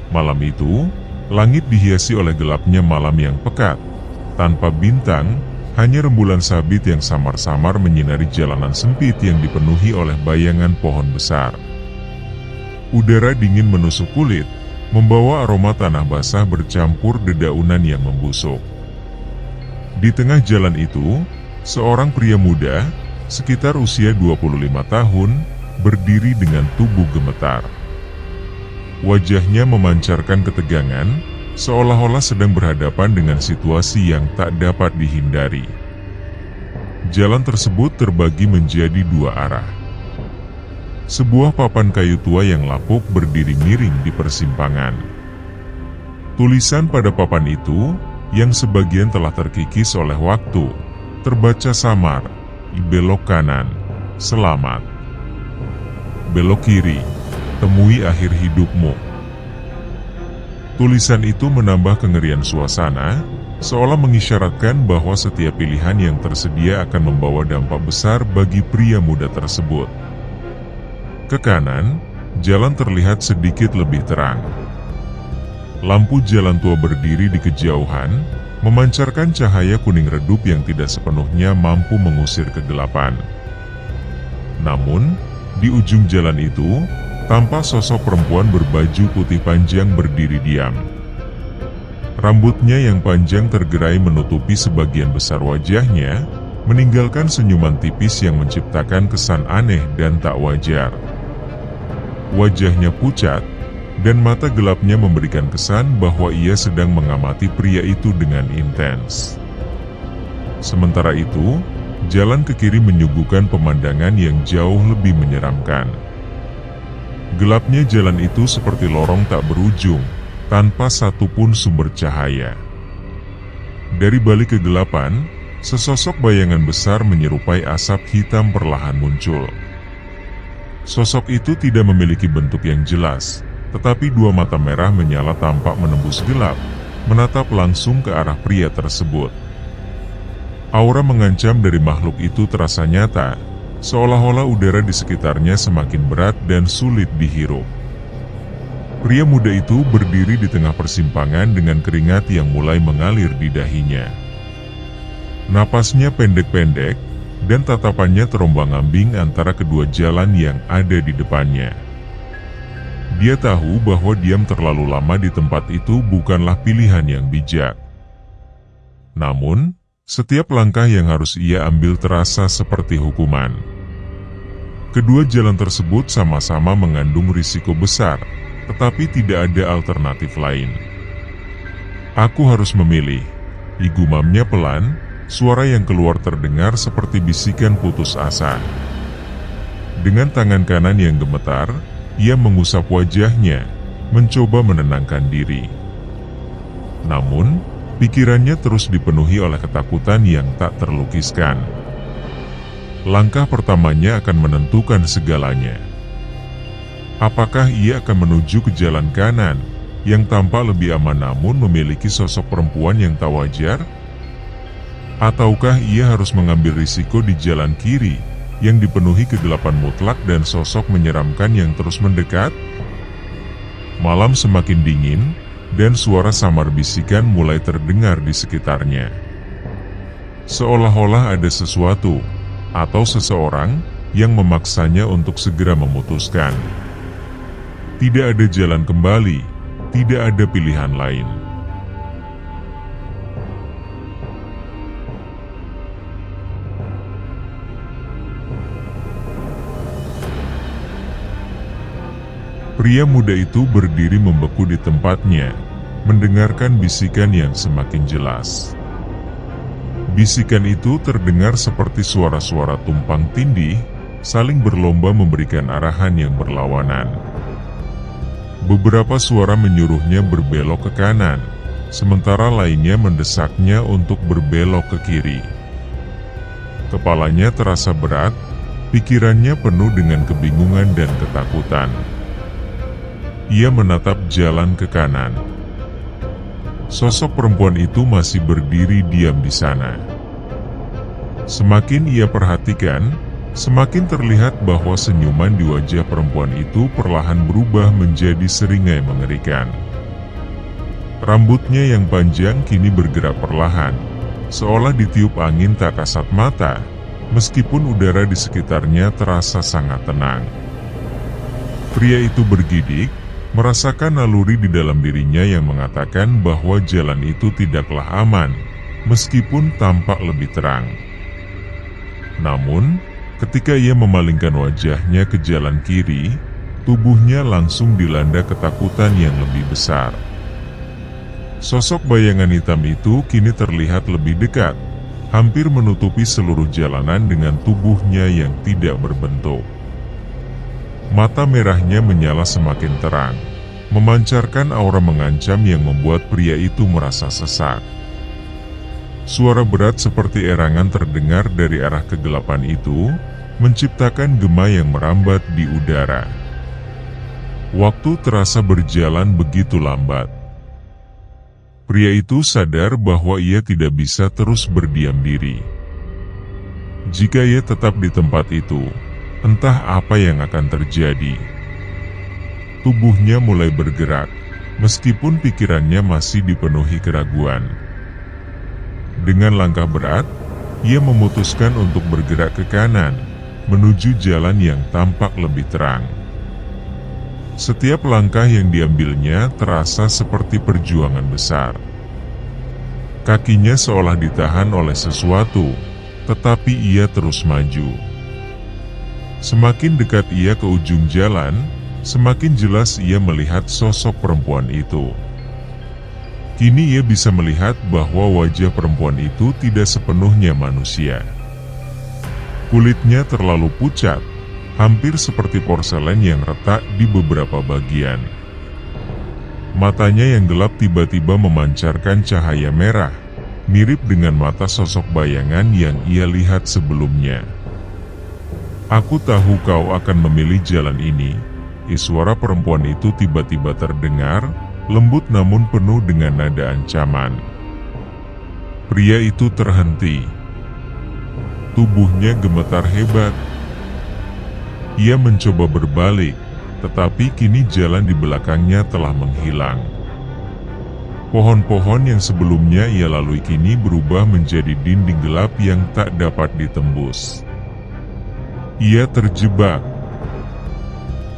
Malam itu, langit dihiasi oleh gelapnya malam yang pekat. Tanpa bintang, hanya rembulan sabit yang samar-samar menyinari jalanan sempit yang dipenuhi oleh bayangan pohon besar. Udara dingin menusuk kulit, membawa aroma tanah basah bercampur dedaunan yang membusuk. Di tengah jalan itu, seorang pria muda, sekitar usia 25 tahun, berdiri dengan tubuh gemetar. Wajahnya memancarkan ketegangan, seolah-olah sedang berhadapan dengan situasi yang tak dapat dihindari. Jalan tersebut terbagi menjadi dua arah. Sebuah papan kayu tua yang lapuk berdiri miring di persimpangan. Tulisan pada papan itu, yang sebagian telah terkikis oleh waktu, terbaca samar, "Belok kanan, selamat. Belok kiri, temui akhir hidupmu." Tulisan itu menambah kengerian suasana, seolah mengisyaratkan bahwa setiap pilihan yang tersedia akan membawa dampak besar bagi pria muda tersebut. Ke kanan, jalan terlihat sedikit lebih terang. Lampu jalan tua berdiri di kejauhan, memancarkan cahaya kuning redup yang tidak sepenuhnya mampu mengusir kegelapan. Namun, di ujung jalan itu, tampak sosok perempuan berbaju putih panjang berdiri diam. Rambutnya yang panjang tergerai menutupi sebagian besar wajahnya, meninggalkan senyuman tipis yang menciptakan kesan aneh dan tak wajar. Wajahnya pucat, dan mata gelapnya memberikan kesan bahwa ia sedang mengamati pria itu dengan intens. Sementara itu, jalan ke kiri menyuguhkan pemandangan yang jauh lebih menyeramkan. Gelapnya jalan itu seperti lorong tak berujung, tanpa satupun sumber cahaya. Dari balik kegelapan, sesosok bayangan besar menyerupai asap hitam perlahan muncul. Sosok itu tidak memiliki bentuk yang jelas, tetapi dua mata merah menyala tampak menembus gelap, menatap langsung ke arah pria tersebut. Aura mengancam dari makhluk itu terasa nyata, seolah-olah udara di sekitarnya semakin berat dan sulit dihirup. Pria muda itu berdiri di tengah persimpangan dengan keringat yang mulai mengalir di dahinya. Napasnya pendek-pendek, dan tatapannya terombang-ambing antara kedua jalan yang ada di depannya. Dia tahu bahwa diam terlalu lama di tempat itu bukanlah pilihan yang bijak. Namun, setiap langkah yang harus ia ambil terasa seperti hukuman. Kedua jalan tersebut sama-sama mengandung risiko besar, tetapi tidak ada alternatif lain. "Aku harus memilih," igumamnya pelan. Suara yang keluar terdengar seperti bisikan putus asa. Dengan tangan kanan yang gemetar, ia mengusap wajahnya, mencoba menenangkan diri. Namun, pikirannya terus dipenuhi oleh ketakutan yang tak terlukiskan. Langkah pertamanya akan menentukan segalanya. Apakah ia akan menuju ke jalan kanan, yang tampak lebih aman namun memiliki sosok perempuan yang tak wajar? Ataukah ia harus mengambil risiko di jalan kiri, yang dipenuhi kegelapan mutlak dan sosok menyeramkan yang terus mendekat? Malam semakin dingin, dan suara samar bisikan mulai terdengar di sekitarnya. Seolah-olah ada sesuatu, atau seseorang, yang memaksanya untuk segera memutuskan. Tidak ada jalan kembali, tidak ada pilihan lain. Pria muda itu berdiri membeku di tempatnya, mendengarkan bisikan yang semakin jelas. Bisikan itu terdengar seperti suara-suara tumpang tindih, saling berlomba memberikan arahan yang berlawanan. Beberapa suara menyuruhnya berbelok ke kanan, sementara lainnya mendesaknya untuk berbelok ke kiri. Kepalanya terasa berat, pikirannya penuh dengan kebingungan dan ketakutan. Ia menatap jalan ke kanan. Sosok perempuan itu masih berdiri diam di sana. Semakin ia perhatikan, semakin terlihat bahwa senyuman di wajah perempuan itu perlahan berubah menjadi seringai mengerikan. Rambutnya yang panjang kini bergerak perlahan, seolah ditiup angin tak kasat mata, meskipun udara di sekitarnya terasa sangat tenang. Pria itu bergidik, merasakan naluri di dalam dirinya yang mengatakan bahwa jalan itu tidaklah aman, meskipun tampak lebih terang. Namun, ketika ia memalingkan wajahnya ke jalan kiri, tubuhnya langsung dilanda ketakutan yang lebih besar. Sosok bayangan hitam itu kini terlihat lebih dekat, hampir menutupi seluruh jalanan dengan tubuhnya yang tidak berbentuk. Mata merahnya menyala semakin terang, memancarkan aura mengancam yang membuat pria itu merasa sesak. Suara berat seperti erangan terdengar dari arah kegelapan itu, menciptakan gema yang merambat di udara. Waktu terasa berjalan begitu lambat. Pria itu sadar bahwa ia tidak bisa terus berdiam diri. Jika ia tetap di tempat itu, entah apa yang akan terjadi. Tubuhnya mulai bergerak, meskipun pikirannya masih dipenuhi keraguan. Dengan langkah berat, ia memutuskan untuk bergerak ke kanan, menuju jalan yang tampak lebih terang. Setiap langkah yang diambilnya terasa seperti perjuangan besar. Kakinya seolah ditahan oleh sesuatu, tetapi ia terus maju. Semakin dekat ia ke ujung jalan, semakin jelas ia melihat sosok perempuan itu. Kini ia bisa melihat bahwa wajah perempuan itu tidak sepenuhnya manusia. Kulitnya terlalu pucat, hampir seperti porselen yang retak di beberapa bagian. Matanya yang gelap tiba-tiba memancarkan cahaya merah, mirip dengan mata sosok bayangan yang ia lihat sebelumnya. "Aku tahu kau akan memilih jalan ini," suara perempuan itu tiba-tiba terdengar, lembut namun penuh dengan nada ancaman. Pria itu terhenti. Tubuhnya gemetar hebat. Ia mencoba berbalik, tetapi kini jalan di belakangnya telah menghilang. Pohon-pohon yang sebelumnya ia lalui kini berubah menjadi dinding gelap yang tak dapat ditembus. Ia terjebak.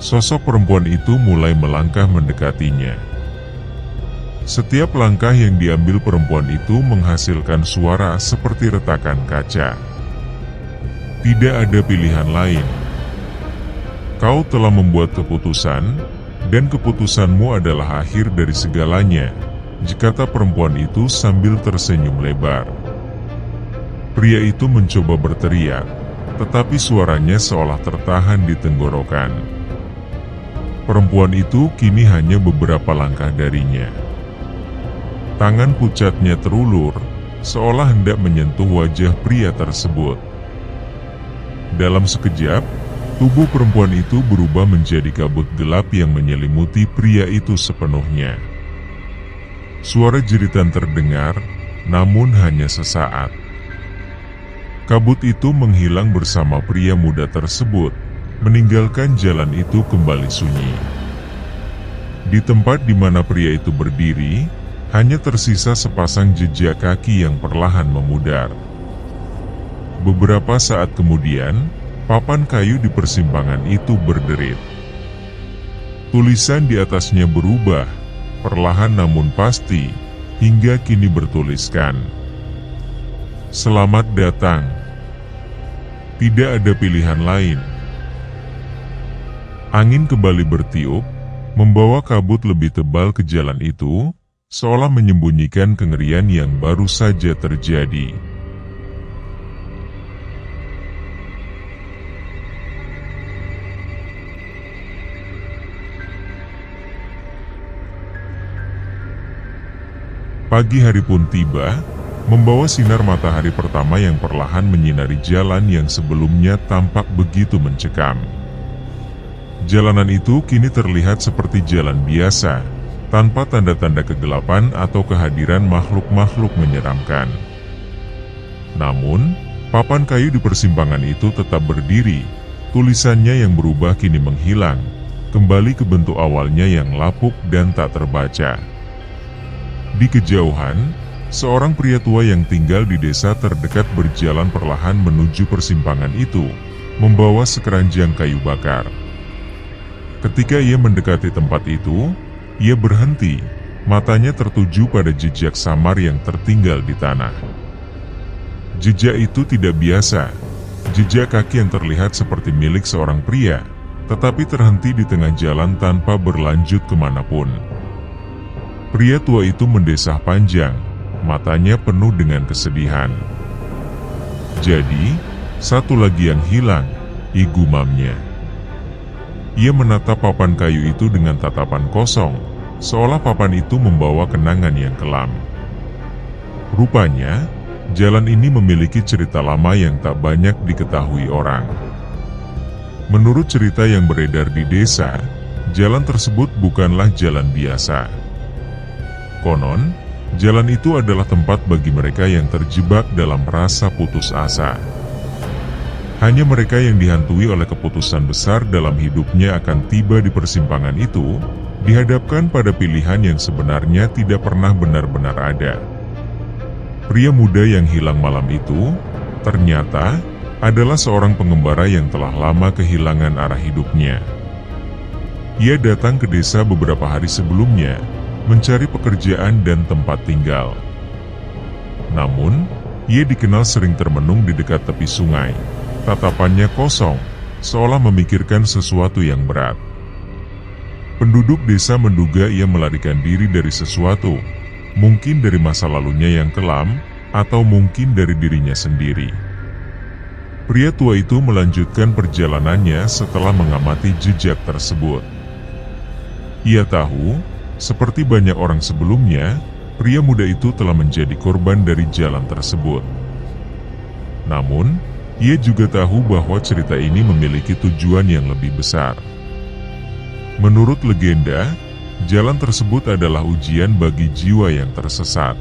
Sosok perempuan itu mulai melangkah mendekatinya. Setiap langkah yang diambil perempuan itu menghasilkan suara seperti retakan kaca. Tidak ada pilihan lain. Kau telah membuat keputusan, dan keputusanmu adalah akhir dari segalanya, kata perempuan itu sambil tersenyum lebar. Pria itu mencoba berteriak, tetapi suaranya seolah tertahan di tenggorokan. Perempuan itu kini hanya beberapa langkah darinya. Tangan pucatnya terulur, seolah hendak menyentuh wajah pria tersebut. Dalam sekejap, tubuh perempuan itu berubah menjadi kabut gelap yang menyelimuti pria itu sepenuhnya. Suara jeritan terdengar, namun hanya sesaat. Kabut itu menghilang bersama pria muda tersebut, meninggalkan jalan itu kembali sunyi. Di tempat di mana pria itu berdiri, hanya tersisa sepasang jejak kaki yang perlahan memudar. Beberapa saat kemudian, papan kayu di persimpangan itu berderit. Tulisan di atasnya berubah, perlahan namun pasti, hingga kini bertuliskan, "Selamat datang. Tidak ada pilihan lain." Angin kembali bertiup, membawa kabut lebih tebal ke jalan itu, seolah menyembunyikan kengerian yang baru saja terjadi. Pagi hari pun tiba, membawa sinar matahari pertama yang perlahan menyinari jalan yang sebelumnya tampak begitu mencekam. Jalanan itu kini terlihat seperti jalan biasa, tanpa tanda-tanda kegelapan atau kehadiran makhluk-makhluk menyeramkan. Namun, papan kayu di persimpangan itu tetap berdiri, tulisannya yang berubah kini menghilang, kembali ke bentuk awalnya yang lapuk dan tak terbaca. Di kejauhan, seorang pria tua yang tinggal di desa terdekat berjalan perlahan menuju persimpangan itu, membawa sekeranjang kayu bakar. Ketika ia mendekati tempat itu, ia berhenti, matanya tertuju pada jejak samar yang tertinggal di tanah. Jejak itu tidak biasa, jejak kaki yang terlihat seperti milik seorang pria, tetapi terhenti di tengah jalan tanpa berlanjut kemanapun. Pria tua itu mendesah panjang, matanya penuh dengan kesedihan. Jadi, satu lagi yang hilang, gumamnya. Ia menatap papan kayu itu dengan tatapan kosong, seolah papan itu membawa kenangan yang kelam. Rupanya, jalan ini memiliki cerita lama yang tak banyak diketahui orang. Menurut cerita yang beredar di desa, jalan tersebut bukanlah jalan biasa. Konon, jalan itu adalah tempat bagi mereka yang terjebak dalam rasa putus asa. Hanya mereka yang dihantui oleh keputusan besar dalam hidupnya akan tiba di persimpangan itu, dihadapkan pada pilihan yang sebenarnya tidak pernah benar-benar ada. Pria muda yang hilang malam itu, ternyata, adalah seorang pengembara yang telah lama kehilangan arah hidupnya. Ia datang ke desa beberapa hari sebelumnya, mencari pekerjaan dan tempat tinggal. Namun, ia dikenal sering termenung di dekat tepi sungai. Tatapannya kosong, seolah memikirkan sesuatu yang berat. Penduduk desa menduga ia melarikan diri dari sesuatu, mungkin dari masa lalunya yang kelam, atau mungkin dari dirinya sendiri. Pria tua itu melanjutkan perjalanannya setelah mengamati jejak tersebut. Ia tahu, seperti banyak orang sebelumnya, pria muda itu telah menjadi korban dari jalan tersebut. Namun, ia juga tahu bahwa cerita ini memiliki tujuan yang lebih besar. Menurut legenda, jalan tersebut adalah ujian bagi jiwa yang tersesat.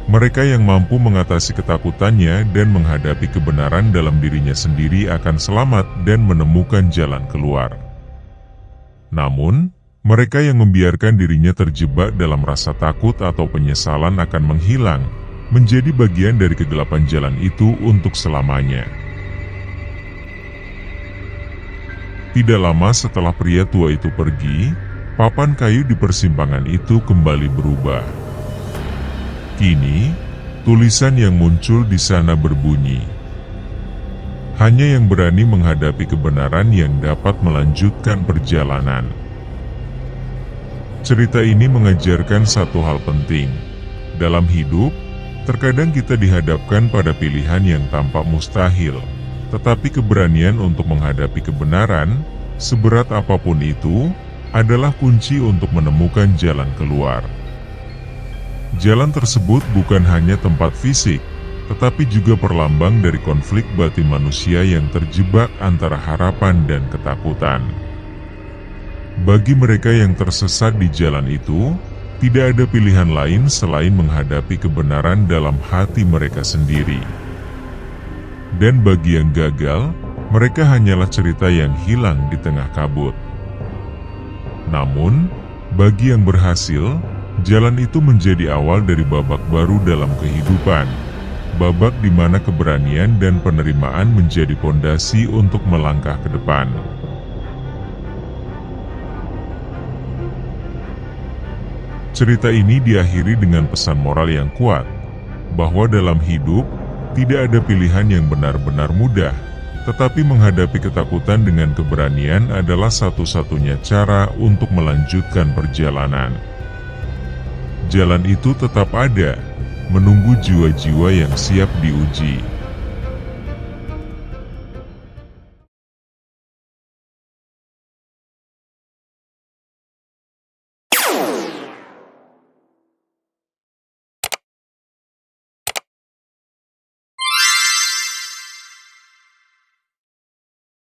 Mereka yang mampu mengatasi ketakutannya dan menghadapi kebenaran dalam dirinya sendiri akan selamat dan menemukan jalan keluar. Namun, mereka yang membiarkan dirinya terjebak dalam rasa takut atau penyesalan akan menghilang, menjadi bagian dari kegelapan jalan itu untuk selamanya. Tidak lama setelah pria tua itu pergi, papan kayu di persimpangan itu kembali berubah. Kini, tulisan yang muncul di sana berbunyi, "Hanya yang berani menghadapi kebenaran yang dapat melanjutkan perjalanan." Cerita ini mengajarkan satu hal penting. Dalam hidup, terkadang kita dihadapkan pada pilihan yang tampak mustahil, tetapi keberanian untuk menghadapi kebenaran, seberat apapun itu, adalah kunci untuk menemukan jalan keluar. Jalan tersebut bukan hanya tempat fisik, tetapi juga perlambang dari konflik batin manusia yang terjebak antara harapan dan ketakutan. Bagi mereka yang tersesat di jalan itu, tidak ada pilihan lain selain menghadapi kebenaran dalam hati mereka sendiri. Dan bagi yang gagal, mereka hanyalah cerita yang hilang di tengah kabut. Namun, bagi yang berhasil, jalan itu menjadi awal dari babak baru dalam kehidupan. Babak di mana keberanian dan penerimaan menjadi pondasi untuk melangkah ke depan. Cerita ini diakhiri dengan pesan moral yang kuat, bahwa dalam hidup, tidak ada pilihan yang benar-benar mudah, tetapi menghadapi ketakutan dengan keberanian adalah satu-satunya cara untuk melanjutkan perjalanan. Jalan itu tetap ada, menunggu jiwa-jiwa yang siap diuji.